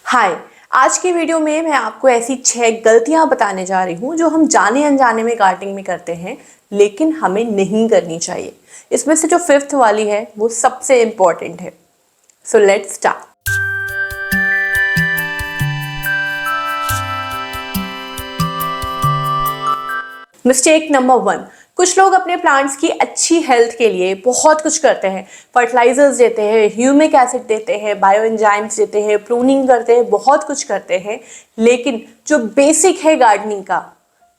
हाय। आज की वीडियो में मैं आपको ऐसी 6 गलतियां बताने जा रही हूं जो हम जाने अनजाने में गार्डनिंग में करते हैं लेकिन हमें नहीं करनी चाहिए। इसमें से जो 5th वाली है वो सबसे इंपॉर्टेंट है। So let's start. Mistake number 1, कुछ लोग अपने प्लांट्स की अच्छी हेल्थ के लिए बहुत कुछ करते हैं। फर्टिलाइजर्स देते हैं, ह्यूमिक एसिड देते हैं, बायो एंजाइम्स देते हैं, प्रूनिंग करते हैं, बहुत कुछ करते हैं, लेकिन जो बेसिक है गार्डनिंग का,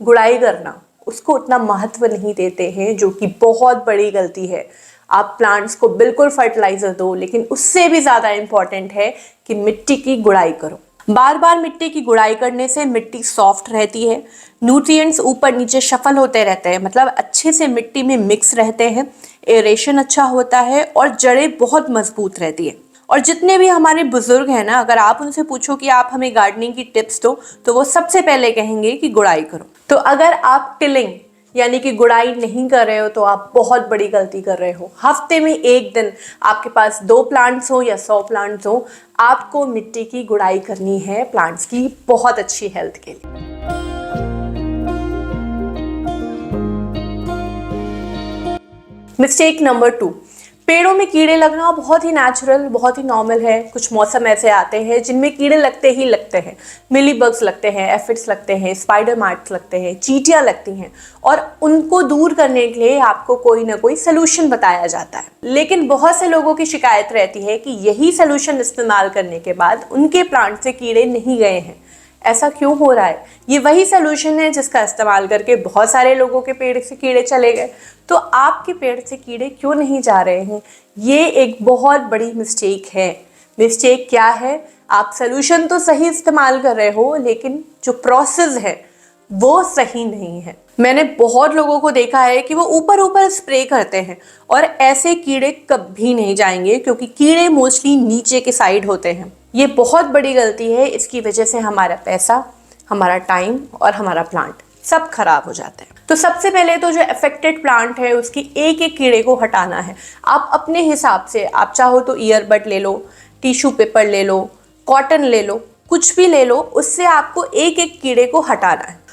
गुड़ाई करना, उसको उतना महत्व नहीं देते हैं, जो कि बहुत बड़ी गलती है। आप प्लांट्स को बिल्कुल फर्टिलाइजर दो, लेकिन उससे भी ज़्यादा इम्पॉर्टेंट है कि मिट्टी की गुड़ाई करो। बार बार मिट्टी की गुड़ाई करने से मिट्टी सॉफ्ट रहती है, न्यूट्रिएंट्स ऊपर नीचे शफल होते रहते हैं, मतलब अच्छे से मिट्टी में मिक्स रहते हैं, एरेशन अच्छा होता है और जड़ें बहुत मजबूत रहती है। और जितने भी हमारे बुजुर्ग हैं ना, अगर आप उनसे पूछो कि आप हमें गार्डनिंग की टिप्स दो, तो वो सबसे पहले कहेंगे कि गुड़ाई करो। तो अगर आप टिलिंग यानी कि गुड़ाई नहीं कर रहे हो तो आप बहुत बड़ी गलती कर रहे हो। हफ्ते में एक दिन आपके पास 2 प्लांट्स हो या 100 प्लांट्स हो, आपको मिट्टी की गुड़ाई करनी है प्लांट्स की बहुत अच्छी हेल्थ के लिए। मिस्टेक नंबर 2, पेड़ों में कीड़े लगना बहुत ही नेचुरल, बहुत ही नॉर्मल है। कुछ मौसम ऐसे आते हैं जिनमें कीड़े लगते ही लगते हैं। मिली बग्स लगते हैं, एफिड्स लगते हैं, स्पाइडर माइट्स लगते हैं, चींटियां लगती हैं, और उनको दूर करने के लिए आपको कोई ना कोई सलूशन बताया जाता है। लेकिन बहुत से लोगों की शिकायत रहती है कि यही सलूशन इस्तेमाल करने के बाद उनके प्लांट से कीड़े नहीं गए हैं। ऐसा क्यों हो रहा है? ये वही सलूशन है जिसका इस्तेमाल करके बहुत सारे लोगों के पेड़ से कीड़े चले गए। तो आपके पेड़ से कीड़े क्यों नहीं जा रहे हैं? ये एक बहुत बड़ी मिस्टेक है। मिस्टेक क्या है? आप सलूशन तो सही इस्तेमाल कर रहे हो, लेकिन जो प्रोसेस है वो सही नहीं है। मैंने बहुत लोगों को देखा है कि वो ऊपर ऊपर स्प्रे करते हैं, और ऐसे कीड़े कभी नहीं जाएंगे, क्योंकि कीड़े मोस्टली नीचे के साइड होते हैं। ये बहुत बड़ी गलती है। इसकी वजह से हमारा पैसा, हमारा टाइम और हमारा प्लांट सब खराब हो जाते हैं। तो सबसे पहले तो जो अफेक्टेड प्लांट है उसकी एक एक कीड़े को हटाना है। आप अपने हिसाब से, आप चाहो तो ईयरबड ले लो, टिश्यू पेपर ले लो, कॉटन ले लो, कुछ भी ले लो, उससे आपको एक एक कीड़े को हटाना है।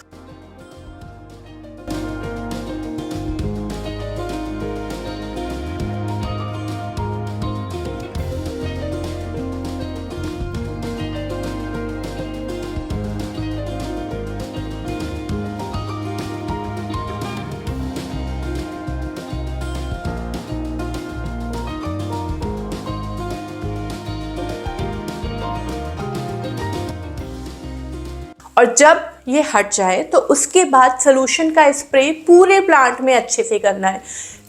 और जब ये हट जाए तो उसके बाद सलूशन का स्प्रे पूरे प्लांट में अच्छे से करना है।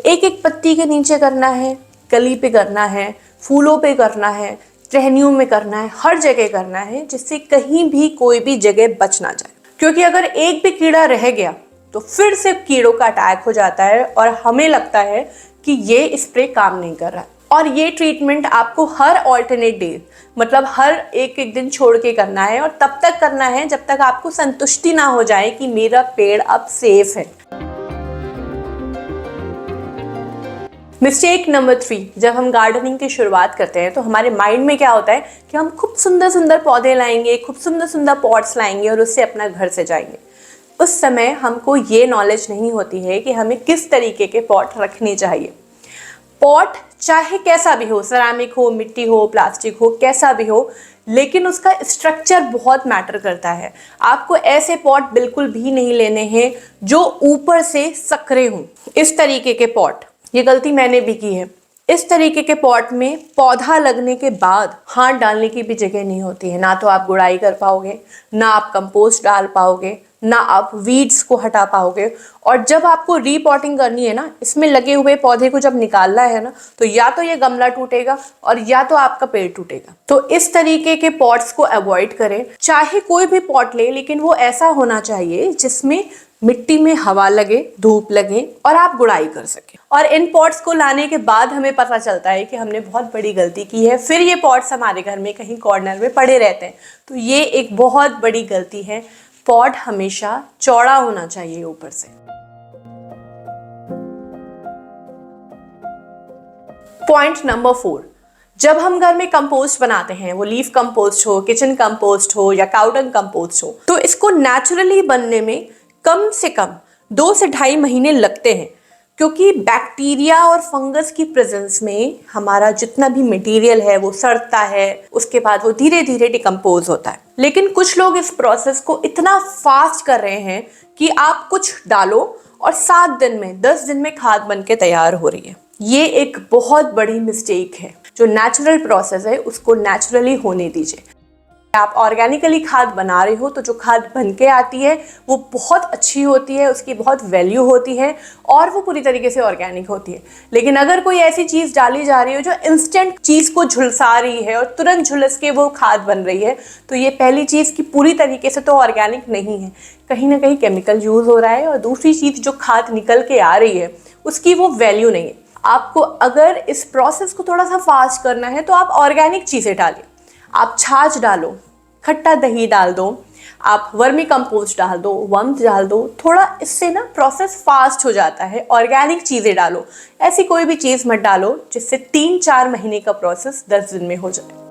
एक एक पत्ती के नीचे करना है, कली पे करना है, फूलों पे करना है, टहनियों में करना है, हर जगह करना है, जिससे कहीं भी कोई भी जगह बच ना जाए। क्योंकि अगर एक भी कीड़ा रह गया तो फिर से कीड़ों का अटैक हो जाता है और हमें लगता है कि ये स्प्रे काम नहीं कर रहा है। और ये ट्रीटमेंट आपको हर ऑल्टरनेट डे, मतलब हर एक एक दिन छोड़ के करना है, और तब तक करना है जब तक आपको संतुष्टि ना हो जाए कि मेरा पेड़ अब सेफ है। मिस्टेक नंबर 3, जब हम गार्डनिंग की शुरुआत करते हैं तो हमारे माइंड में क्या होता है कि हम खूब सुंदर सुंदर पौधे लाएंगे, खूब सुंदर सुंदर पॉट्स लाएंगे और उससे अपना घर सजाएंगे। उस समय हमको ये नॉलेज नहीं होती है कि हमें किस तरीके के पॉट रखने चाहिए। पॉट चाहे कैसा भी हो, सेरामिक हो, मिट्टी हो, प्लास्टिक हो, कैसा भी हो, लेकिन उसका स्ट्रक्चर बहुत मैटर करता है। आपको ऐसे पॉट बिल्कुल भी नहीं लेने हैं जो ऊपर से संकरे हों। इस तरीके के पॉट, ये गलती मैंने भी की है। इस तरीके के पॉट में पौधा लगने के बाद हाथ डालने की भी जगह नहीं होती है। ना तो आप गुड़ाई कर पाओगे, ना आप कंपोस्ट डाल पाओगे, ना आप वीड्स को हटा पाओगे। और जब आपको रीपॉटिंग करनी है ना, इसमें लगे हुए पौधे को जब निकालना है ना, तो या तो ये गमला टूटेगा और या तो आपका पेड़ टूटेगा। तो इस तरीके के पॉट्स को अवॉइड करें। चाहे कोई भी पॉट ले, लेकिन वो ऐसा होना चाहिए जिसमें मिट्टी में हवा लगे, धूप लगे और आप गुड़ाई कर सकें। और इन पॉट्स को लाने के बाद हमें पता चलता है कि हमने बहुत बड़ी गलती की है। फिर ये पॉट्स हमारे घर में कहीं कॉर्नर में पड़े रहते हैं। तो ये एक बहुत बड़ी गलती है। पॉट हमेशा चौड़ा होना चाहिए ऊपर से। पॉइंट नंबर 4, जब हम घर में कंपोस्ट बनाते हैं, वो लीफ कंपोस्ट हो, किचन कंपोस्ट हो या काउडंग कंपोस्ट हो, तो इसको नेचुरली बनने में कम से कम 2 से 2.5 महीने लगते हैं, क्योंकि बैक्टीरिया और फंगस की प्रेजेंस में हमारा जितना भी मटेरियल है वो सड़ता है, उसके बाद वो धीरे धीरे डिकम्पोज होता है। लेकिन कुछ लोग इस प्रोसेस को इतना फास्ट कर रहे हैं कि आप कुछ डालो और 7 दिन में 10 दिन में खाद बन के तैयार हो रही है। ये एक बहुत बड़ी मिस्टेक है। जो नेचुरल प्रोसेस है उसको नेचुरली होने दीजिए। आप ऑर्गेनिकली खाद बना रहे हो तो जो खाद बन के आती है वो बहुत अच्छी होती है, उसकी बहुत वैल्यू होती है और वो पूरी तरीके से ऑर्गेनिक होती है। लेकिन अगर कोई ऐसी चीज़ डाली जा रही हो जो इंस्टेंट चीज़ को झुलसा रही है और तुरंत झुलस के वो खाद बन रही है, तो ये पहली चीज़ की पूरी तरीके से तो ऑर्गेनिक नहीं है, कहीं ना कहीं केमिकल यूज़ हो रहा है। और दूसरी चीज़ जो खाद निकल के आ रही है उसकी वो वैल्यू नहीं है। आपको अगर इस प्रोसेस को थोड़ा सा फास्ट करना है तो आप ऑर्गेनिक चीज़ें डालिए। आप छाछ डालो, खट्टा दही डाल दो, आप वर्मी कंपोस्ट डाल दो, वर्म्स डाल दो, थोड़ा इससे ना प्रोसेस फास्ट हो जाता है। ऑर्गेनिक चीज़ें डालो, ऐसी कोई भी चीज़ मत डालो जिससे 3-4 महीने का प्रोसेस 10 दिन में हो जाए।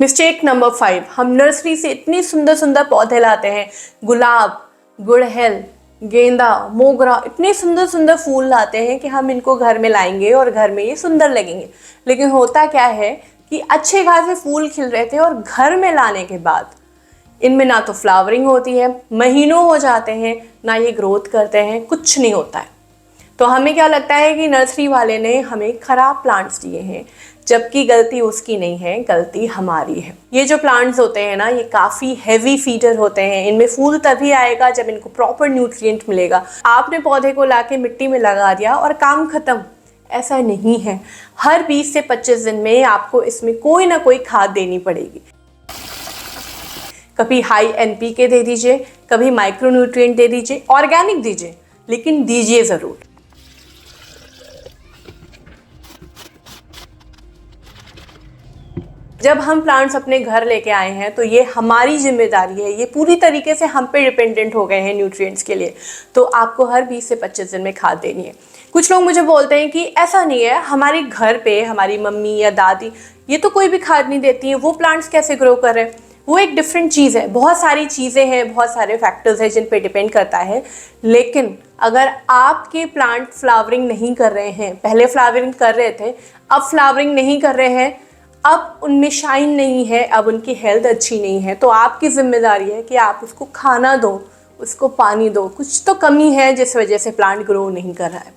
मिस्टेक नंबर 5, हम नर्सरी से इतनी सुंदर सुंदर पौधे लाते हैं, गुलाब, गुड़हल, गेंदा, मोगरा, इतने सुंदर सुंदर फूल लाते हैं कि हम इनको घर में लाएंगे और घर में ये सुंदर लगेंगे। लेकिन होता क्या है कि अच्छे खासे फूल खिल रहे थे और घर में लाने के बाद इनमें ना तो फ्लावरिंग होती है, महीनों हो जाते हैं, ना ये ग्रोथ करते हैं, कुछ नहीं होता है। तो हमें क्या लगता है कि नर्सरी वाले ने हमें खराब प्लांट्स दिए हैं, जबकि गलती उसकी नहीं है, गलती हमारी है। ये जो प्लांट्स होते हैं ना, ये काफ़ी हैवी फीडर होते हैं। इनमें फूल तभी आएगा जब इनको प्रॉपर न्यूट्रिएंट मिलेगा। आपने पौधे को लाके मिट्टी में लगा दिया और काम खत्म, ऐसा नहीं है। हर 20 से 25 दिन में आपको इसमें कोई ना कोई खाद देनी पड़ेगी। कभी हाई NPK दे दीजिए, कभी माइक्रो न्यूट्रिएंट दे दीजिए, ऑर्गेनिक दीजिए, लेकिन दीजिए ज़रूर। जब हम प्लांट्स अपने घर लेके आए हैं तो ये हमारी जिम्मेदारी है, ये पूरी तरीके से हम पे डिपेंडेंट हो गए हैं न्यूट्रिएंट्स के लिए। तो आपको हर 20 से 25 दिन में खाद देनी है। कुछ लोग मुझे बोलते हैं कि ऐसा नहीं है, हमारे घर पे हमारी मम्मी या दादी ये तो कोई भी खाद नहीं देती हैं, वो प्लांट्स कैसे ग्रो कर रहे हैं। वो एक डिफरेंट चीज़ है। बहुत सारी चीज़ें हैं, बहुत सारे फैक्टर्स हैं जिन पे डिपेंड करता है। लेकिन अगर आपके प्लांट फ्लावरिंग नहीं कर रहे हैं, पहले फ्लावरिंग कर रहे थे, अब फ्लावरिंग नहीं कर रहे हैं, अब उनमें शाइन नहीं है, अब उनकी हेल्थ अच्छी नहीं है, तो आपकी जिम्मेदारी है कि आप उसको खाना दो, उसको पानी दो। कुछ तो कमी है जिस वजह से प्लांट ग्रो नहीं कर रहा है।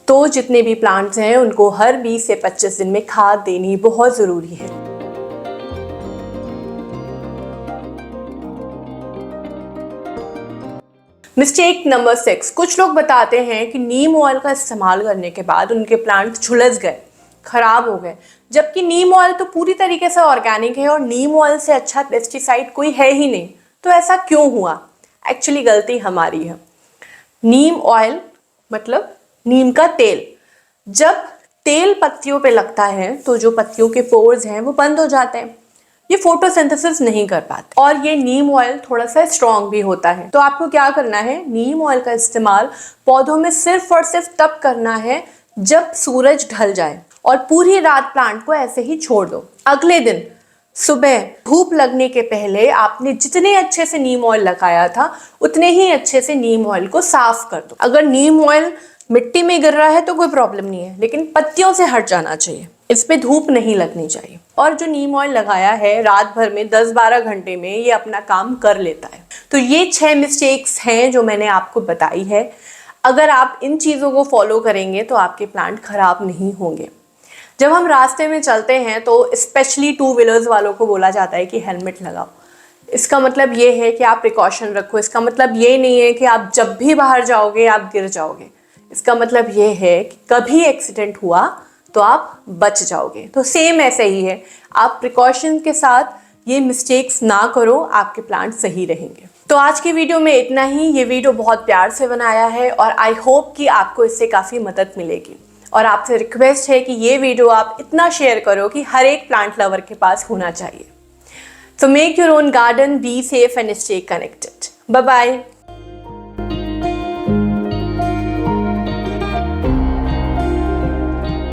तो जितने भी प्लांट्स हैं उनको हर 20 से 25 दिन में खाद देनी बहुत ज़रूरी है। मिस्टेक नंबर 6, कुछ लोग बताते हैं कि नीम ऑयल का इस्तेमाल करने के बाद उनके प्लांट झुलस गए, खराब हो गए, जबकि नीम ऑयल तो पूरी तरीके से ऑर्गेनिक है और नीम ऑयल से अच्छा पेस्टिसाइड कोई है ही नहीं। तो ऐसा क्यों हुआ? एक्चुअली गलती हमारी है। नीम ऑयल मतलब नीम का तेल। जब तेल पत्तियों पे लगता है तो जो पत्तियों के पोर्स हैं वो बंद हो जाते हैं, ये फोटोसिंथेसिस नहीं कर पाते। और ये नीम ऑयल थोड़ा सा स्ट्रॉन्ग भी होता है। तो आपको क्या करना है, नीम ऑयल का इस्तेमाल पौधों में सिर्फ और सिर्फ तब करना है जब सूरज ढल जाए, और पूरी रात प्लांट को ऐसे ही छोड़ दो। अगले दिन सुबह धूप लगने के पहले आपने जितने अच्छे से नीम ऑयल लगाया था उतने ही अच्छे से नीम ऑयल को साफ कर दो। अगर नीम ऑयल मिट्टी में गिर रहा है तो कोई प्रॉब्लम नहीं है, लेकिन पत्तियों से हट जाना चाहिए, इस पे धूप नहीं लगनी चाहिए। और जो नीम ऑयल लगाया है रात भर में 10-12 घंटे में ये अपना काम कर लेता है। तो ये 6 मिस्टेक्स हैं जो मैंने आपको बताई है। अगर आप इन चीज़ों को फॉलो करेंगे तो आपके प्लांट खराब नहीं होंगे। जब हम रास्ते में चलते हैं तो स्पेशली 2 व्हीलर्स वालों को बोला जाता है कि हेलमेट लगाओ। इसका मतलब ये है कि आप प्रिकॉशन रखो। इसका मतलब ये नहीं है कि आप जब भी बाहर जाओगे आप गिर जाओगे। इसका मतलब ये है कि कभी एक्सीडेंट हुआ तो आप बच जाओगे। तो सेम ऐसे ही है, आप प्रिकॉशन के साथ ये मिस्टेक्स ना करो, आपके प्लांट सही रहेंगे। तो आज की वीडियो में इतना ही। ये वीडियो बहुत प्यार से बनाया है और आई होप कि आपको इससे काफ़ी मदद मिलेगी। और आपसे रिक्वेस्ट है कि ये वीडियो आप इतना शेयर करो कि हर एक प्लांट लवर के पास होना चाहिए। So make your own garden, be safe and stay connected. Bye bye.